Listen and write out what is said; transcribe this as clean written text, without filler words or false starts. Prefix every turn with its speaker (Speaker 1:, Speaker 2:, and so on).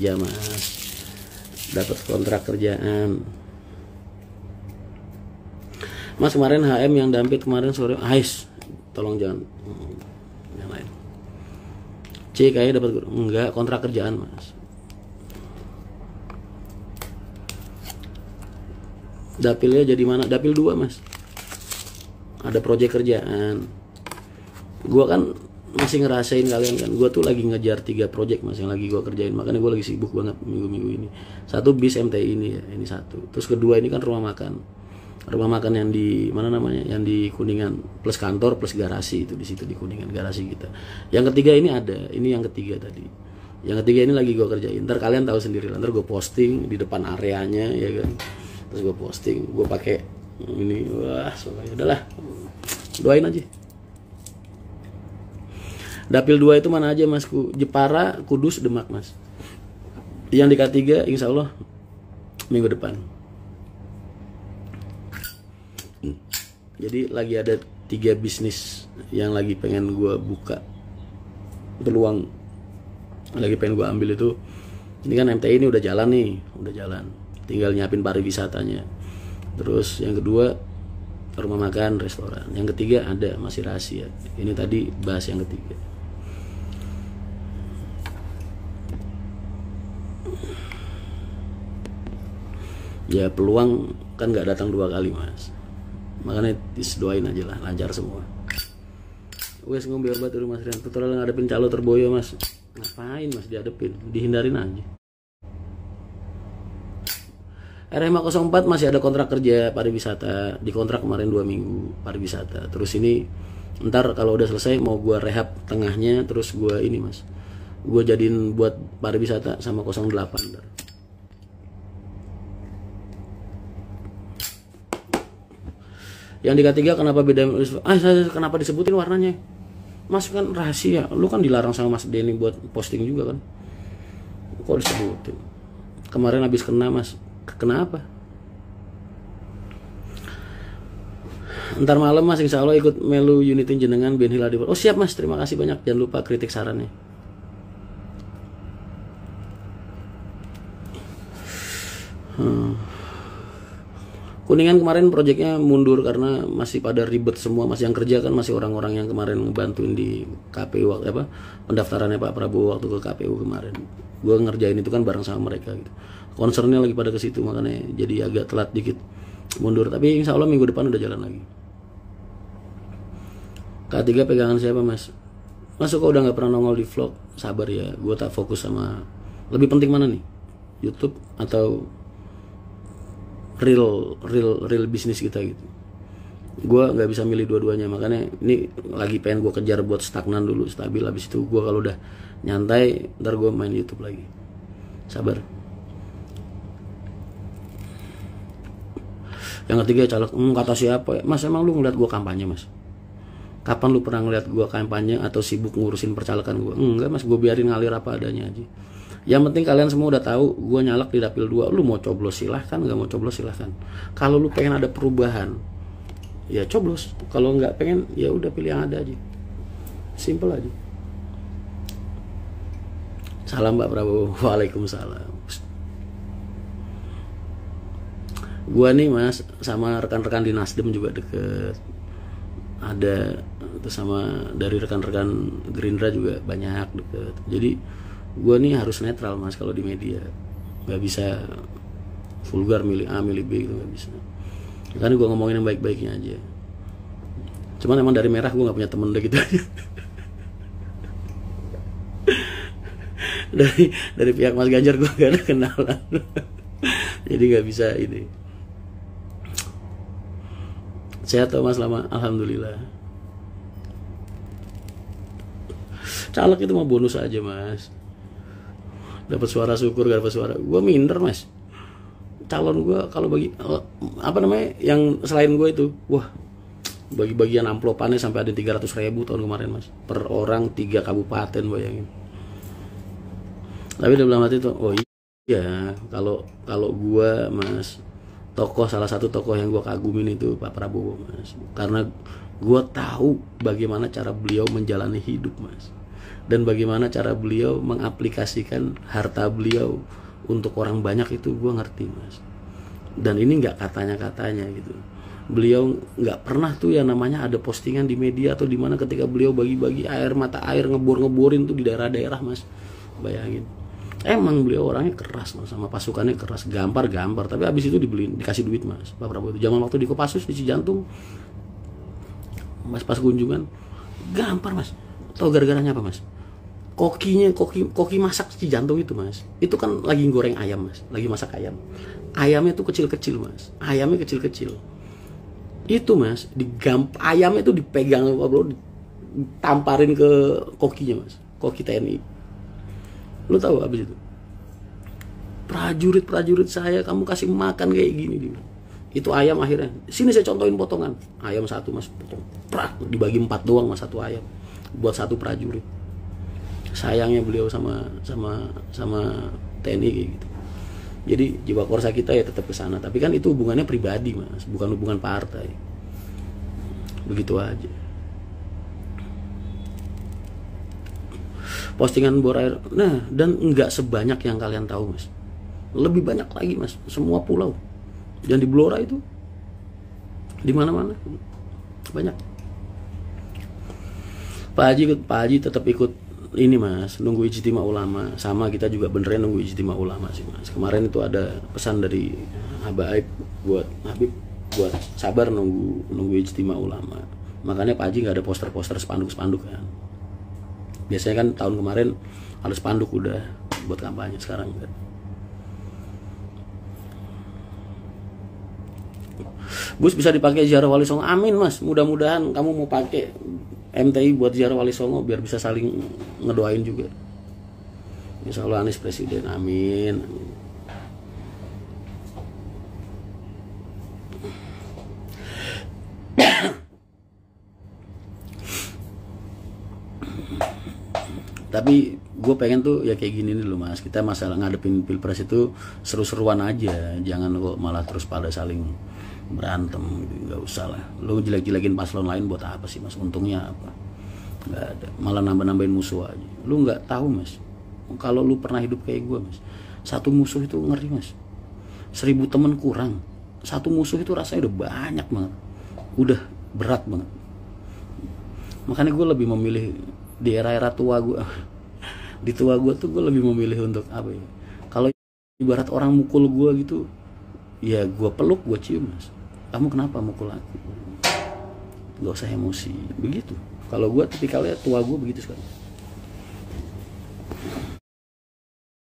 Speaker 1: kerja mas, dapat kontrak kerjaan. Mas kemarin HM yang dampit kemarin sore, Ais, tolong jangan yang lain. C kayaknya dapat enggak kontrak kerjaan mas. Dapilnya jadi mana? Dapil 2 mas. Ada proyek kerjaan. Gua kan masih ngerasain kalian kan. Gua tuh lagi ngejar 3 proyek mas yang lagi gua kerjain. Makanya gua lagi sibuk banget minggu-minggu ini. Satu bis MTI ini ya, ini satu. Terus kedua ini kan rumah makan. Rumah makan yang di mana namanya? Yang di Kuningan plus kantor plus garasi itu di situ di Kuningan garasi kita. Yang ketiga ini ada. Ini yang ketiga tadi. Yang ketiga ini lagi gua kerjain. Ntar kalian tahu sendiri. Ntar gua posting di depan areanya ya kan. Terus gue posting, gue pakai ini, wah, soalnya udahlah, doain aja. Dapil 2 itu mana aja mas? Jepara, Kudus, Demak mas. Yang di K3 insya Allah minggu depan. Jadi lagi ada 3 bisnis yang lagi pengen gue buka peluang, lagi pengen gue ambil itu. Ini kan MTI ini udah jalan nih, udah jalan. Tinggal nyiapin pariwisatanya. Terus yang kedua rumah makan, restoran. Yang ketiga ada, masih rahasia. Ini tadi bahas yang ketiga. Ya peluang kan nggak datang 2 kali mas. Makanya doain aja lah, lancar semua. Wes ngombe obat di rumah Rian. Tutorial ngadepin calo terboyo mas. Ngapain mas dihadepin? Dihindarin aja. RMA 04 masih ada kontrak kerja pariwisata, dikontrak kemarin 2 minggu pariwisata. Terus ini ntar kalau udah selesai mau gua rehab tengahnya, terus gua ini mas, gua jadiin buat pariwisata sama 08 ntar. Yang di K3 kenapa beda? Kenapa disebutin warnanya? Mas kan rahasia, lu kan dilarang sama Mas Denny buat posting juga kan? Kok disebutin? Kemarin habis kena mas. Kenapa? Ntar malam mas insya Allah ikut melu unitin jenengan Ben Hilal. Oh siap mas, terima kasih banyak. Jangan lupa kritik sarannya. Kuningan kemarin proyeknya mundur karena masih pada ribet semua. Masih yang kerja kan masih orang-orang yang kemarin ngebantuin di KPU apa pendaftarannya Pak Prabowo waktu ke KPU kemarin. Gue ngerjain itu kan bareng sama mereka gitu. Concernnya lagi pada ke situ, makanya jadi agak telat dikit mundur. Tapi insya Allah minggu depan udah jalan lagi. K3 pegangan siapa mas? Mas kok udah nggak pernah nongol di vlog? Sabar ya, gue tak fokus sama. Lebih penting mana nih? YouTube atau real bisnis kita gitu. Gue nggak bisa milih dua-duanya, makanya ini lagi pengen gue kejar buat stagnan dulu, stabil. Habis itu gue kalau udah nyantai, ntar gue main YouTube lagi. Sabar. Yang ketiga caleg, kata siapa ya? Mas emang lu ngeliat gue kampanye mas? Kapan lu pernah ngeliat gue kampanye atau sibuk ngurusin percalekan gue? Enggak mas, gue biarin ngalir apa adanya aja. Yang penting kalian semua udah tahu gue nyalek di Dapil 2. Lu mau coblos silahkan, nggak mau coblos silahkan. Kalau lu pengen ada perubahan, ya coblos. Kalau nggak pengen, ya udah pilih yang ada aja. Simple aja. Salam Pak Prabowo. Waalaikumsalam. Gua nih mas sama rekan-rekan di Nasdem juga deket, ada terus sama dari rekan-rekan Gerindra juga banyak deket. Jadi gua nih harus netral mas kalau di media, nggak bisa vulgar milih A milih B gitu, nggak bisa. Kan gua ngomongin yang baik-baiknya aja. Cuman emang dari merah gua nggak punya temen deh gitu aja. dari pihak Mas Ganjar gua gak ada kenalan. Jadi nggak bisa ini. Sehat tuh mas lama, alhamdulillah. Caleg itu mah bonus aja mas. Dapat suara syukur, gak dapat suara. Gue minder mas. Calon gue kalau bagi apa namanya yang selain gue itu, wah bagi-bagian amplopannya sampai ada 300.000 tahun kemarin mas. Per orang 3 kabupaten bayangin. Tapi dalam hati tuh, oh iya kalau gue mas. Salah satu tokoh yang gue kagumin itu Pak Prabowo mas, karena gue tahu bagaimana cara beliau menjalani hidup mas. Dan bagaimana cara beliau mengaplikasikan harta beliau untuk orang banyak itu gue ngerti, Mas. Dan ini nggak katanya-katanya gitu. Beliau nggak pernah tuh ya namanya ada postingan di media atau di mana ketika beliau bagi-bagi air mata air ngebor-ngeborin tuh di daerah-daerah, Mas. Bayangin. Emang beliau orangnya keras, Mas, sama pasukannya keras, gampar-gampar, tapi abis itu dikasih duit, Mas. Pak Prabowo itu zaman waktu di Kopassus di Cijantung, Mas, pas kunjungan gampar, Mas. Tahu gara-garanya apa, Mas? Koki masak Cijantung itu, Mas. Itu kan lagi goreng ayam, Mas. Lagi masak ayam. Ayamnya tuh kecil-kecil, Mas. Ayamnya kecil-kecil. Itu, Mas, ayamnya tuh dipegang Pak Prabowo, ditamparin ke kokinya, Mas. Koki TNI. Lu tahu abis itu? Prajurit saya kamu kasih makan kayak gini dia. Itu ayam akhirnya. Sini saya contohin potongan. Ayam satu, Mas, potong. Dibagi 4 doang, Mas, satu ayam. Buat satu prajurit. Sayangnya beliau sama TNI kayak gitu. Jadi jiwa korsa kita ya tetap ke sana, tapi kan itu hubungannya pribadi, Mas, bukan hubungan partai. Begitu aja. Postingan bor air. Nah, dan enggak sebanyak yang kalian tahu, Mas. Lebih banyak lagi, Mas. Semua pulau. Dan di Blora itu di mana-mana banyak. Pak Haji tetap ikut ini, Mas, nunggu ijtima ulama. Sama kita juga beneran nunggu ijtima ulama sih, Mas. Kemarin itu ada pesan dari Habib buat sabar nunggu ijtima ulama. Makanya Pak Haji nggak ada poster-poster spanduk-spanduk kan. Biasanya kan tahun kemarin harus spanduk udah buat kampanye, sekarang kan. Bus bisa dipakai ziarah Wali Songo. Amin, Mas. Mudah-mudahan kamu mau pakai MTI buat ziarah Wali Songo biar bisa saling ngedoain juga. Insya Allah Anies presiden. Amin. Tapi gue pengen tuh ya kayak gini nih loh, Mas. Kita masalah ngadepin pilpres itu seru-seruan aja. Jangan kok malah terus pada saling berantem gitu. Nggak usah lah. Lu jelek-jelekin paslon lain buat apa sih, Mas? Untungnya apa? Nggak ada. Malah nambah-nambahin musuh aja. Lu nggak tahu, Mas. Kalau lu pernah hidup kayak gue, Mas, satu musuh itu ngeri, Mas. 1000 temen kurang. Satu musuh itu rasanya udah banyak banget. Udah berat banget. Makanya gue lebih memilih di era-era tua gue, di tua gue tuh gue lebih memilih untuk apa ya? Kalau ibarat orang mukul gue gitu, ya gue peluk, gue cium, Mas. Kamu kenapa mukul aku? Gak usah emosi, begitu. Kalau gue tipikalnya tua gue begitu sekali.